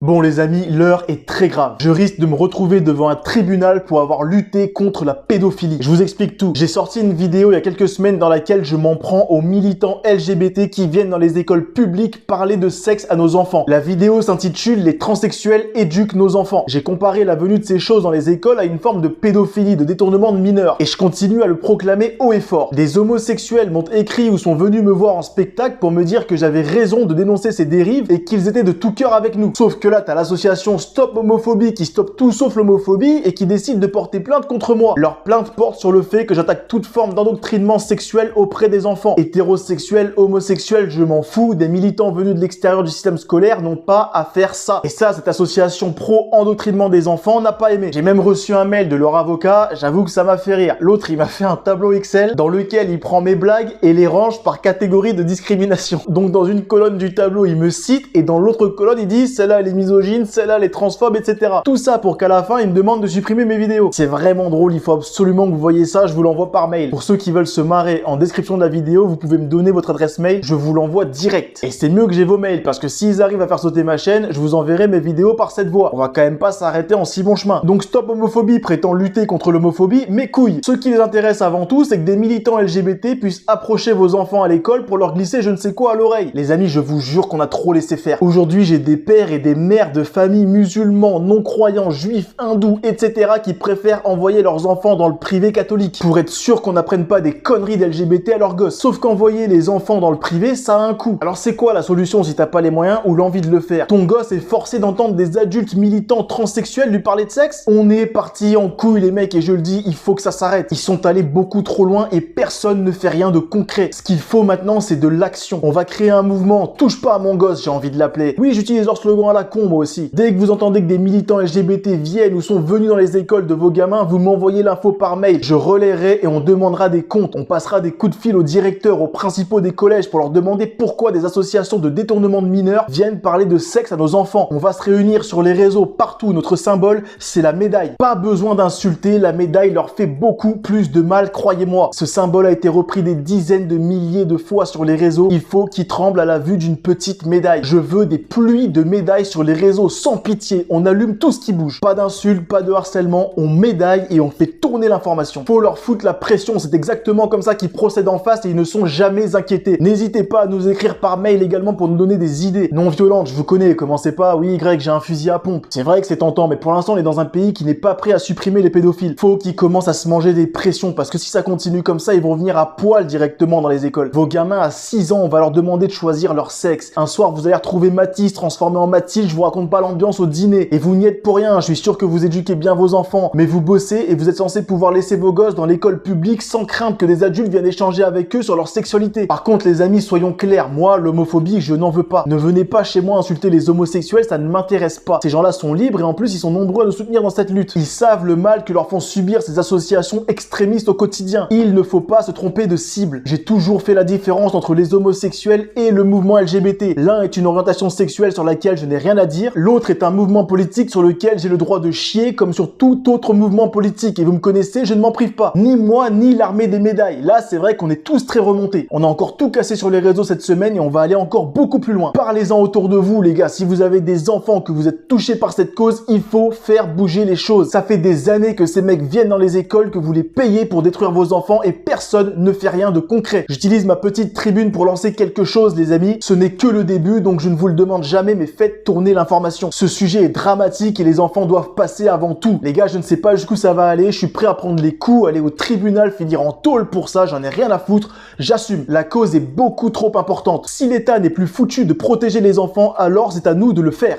Bon les amis, l'heure est très grave. Je risque de me retrouver devant un tribunal pour avoir lutté contre la pédophilie. Je vous explique tout. J'ai sorti une vidéo il y a quelques semaines dans laquelle je m'en prends aux militants LGBT qui viennent dans les écoles publiques parler de sexe à nos enfants. La vidéo s'intitule « Les transsexuels éduquent nos enfants ». J'ai comparé la venue de ces choses dans les écoles à une forme de pédophilie, de détournement de mineurs. Et je continue à le proclamer haut et fort. Des homosexuels m'ont écrit ou sont venus me voir en spectacle pour me dire que j'avais raison de dénoncer ces dérives et qu'ils étaient de tout cœur avec nous. Sauf que là, t'as l'association Stop Homophobie qui stoppe tout sauf l'homophobie et qui décide de porter plainte contre moi. Leur plainte porte sur le fait que j'attaque toute forme d'endoctrinement sexuel auprès des enfants. Hétérosexuels, homosexuels, je m'en fous, des militants venus de l'extérieur du système scolaire n'ont pas à faire ça. Et ça, cette association pro-endoctrinement des enfants n'a pas aimé. J'ai même reçu un mail de leur avocat, j'avoue que ça m'a fait rire. L'autre, il m'a fait un tableau Excel dans lequel il prend mes blagues et les range par catégorie de discrimination. Donc dans une colonne du tableau, il me cite et dans l'autre colonne, il dit « celle-là, elle est misogyne, celle-là, les transphobes, etc. » Tout ça pour qu'à la fin, il me demande de supprimer mes vidéos. C'est vraiment drôle, il faut absolument que vous voyez ça, je vous l'envoie par mail. Pour ceux qui veulent se marrer, en description de la vidéo, vous pouvez me donner votre adresse mail, je vous l'envoie direct. Et c'est mieux que j'ai vos mails, parce que s'ils arrivent à faire sauter ma chaîne, je vous enverrai mes vidéos par cette voie. On va quand même pas s'arrêter en si bon chemin. Donc Stop Homophobie prétend lutter contre l'homophobie, mais couilles. Ce qui les intéresse avant tout, c'est que des militants LGBT puissent approcher vos enfants à l'école pour leur glisser je ne sais quoi à l'oreille. Les amis, je vous jure qu'on a trop laissé faire. Aujourd'hui, j'ai des pères et des mères de familles musulmans, non-croyants, juifs, hindous, etc. qui préfèrent envoyer leurs enfants dans le privé catholique pour être sûr qu'on n'apprenne pas des conneries d'LGBT à leurs gosses. Sauf qu'envoyer les enfants dans le privé, ça a un coût. Alors c'est quoi la solution si t'as pas les moyens ou l'envie de le faire? Ton gosse est forcé d'entendre des adultes militants transsexuels lui parler de sexe? On est parti en couille les mecs et je le dis, il faut que ça s'arrête. Ils sont allés beaucoup trop loin et personne ne fait rien de concret. Ce qu'il faut maintenant, c'est de l'action. On va créer un mouvement, touche pas à mon gosse, j'ai envie de l'appeler. Oui, j'utilise leur slogan à la con moi aussi. Dès que vous entendez que des militants LGBT viennent ou sont venus dans les écoles de vos gamins, vous m'envoyez l'info par mail. Je relayerai et on demandera des comptes. On passera des coups de fil aux directeurs, aux principaux des collèges pour leur demander pourquoi des associations de détournement de mineurs viennent parler de sexe à nos enfants. On va se réunir sur les réseaux partout. Notre symbole, c'est la médaille. Pas besoin d'insulter, la médaille leur fait beaucoup plus de mal, croyez-moi. Ce symbole a été repris des dizaines de milliers de fois sur les réseaux. Il faut qu'il tremble à la vue d'une petite médaille. Je veux des pluies de médailles sur les réseaux sans pitié. On allume tout ce qui bouge. Pas d'insultes, pas de harcèlement, on médaille et on fait tourner l'information. Faut leur foutre la pression, c'est exactement comme ça qu'ils procèdent en face et ils ne sont jamais inquiétés. N'hésitez pas à nous écrire par mail également pour nous donner des idées non violentes. Je vous connais, commencez pas, oui Greg, j'ai un fusil à pompe. C'est vrai que c'est tentant, mais pour l'instant on est dans un pays qui n'est pas prêt à supprimer les pédophiles. Faut qu'ils commencent à se manger des pressions parce que si ça continue comme ça, ils vont venir à poil directement dans les écoles. Vos gamins à 6 ans, on va leur demander de choisir leur sexe. Un soir, vous allez retrouver Mathis transformé en Mathilde, je vous raconte pas l'ambiance au dîner. Et vous n'y êtes pour rien, je suis sûr que vous éduquez bien vos enfants, mais vous bossez et vous êtes censé pouvoir laisser vos gosses dans l'école publique sans crainte que des adultes viennent échanger avec eux sur leur sexualité. Par contre, les amis, soyons clairs, moi, l'homophobie, je n'en veux pas. Ne venez pas chez moi insulter les homosexuels, ça ne m'intéresse pas. Ces gens-là sont libres et en plus, ils sont nombreux à nous soutenir dans cette lutte. Ils savent le mal que leur font subir ces associations extrémistes au quotidien. Il ne faut pas se tromper de cible. J'ai toujours fait la différence entre les homosexuels et le mouvement LGBT. L'un est une orientation sexuelle sur laquelle je n'ai rien à dire, l'autre est un mouvement politique sur lequel j'ai le droit de chier comme sur tout autre mouvement politique. Et vous me connaissez, je ne m'en prive pas. Ni moi, ni l'armée des médailles. Là, c'est vrai qu'on est tous très remontés. On a encore tout cassé sur les réseaux cette semaine et on va aller encore beaucoup plus loin. Parlez-en autour de vous, les gars. Si vous avez des enfants, que vous êtes touchés par cette cause, il faut faire bouger les choses. Ça fait des années que ces mecs viennent dans les écoles, que vous les payez pour détruire vos enfants et personne ne fait rien de concret. J'utilise ma petite tribune pour lancer quelque chose, les amis. Ce n'est que le début, donc je ne vous le demande jamais, mais faites tourner l'information. Ce sujet est dramatique et les enfants doivent passer avant tout. Les gars, je ne sais pas jusqu'où ça va aller, je suis prêt à prendre les coups, aller au tribunal, finir en tôle pour ça, j'en ai rien à foutre, j'assume. La cause est beaucoup trop importante. Si l'État n'est plus foutu de protéger les enfants, alors c'est à nous de le faire.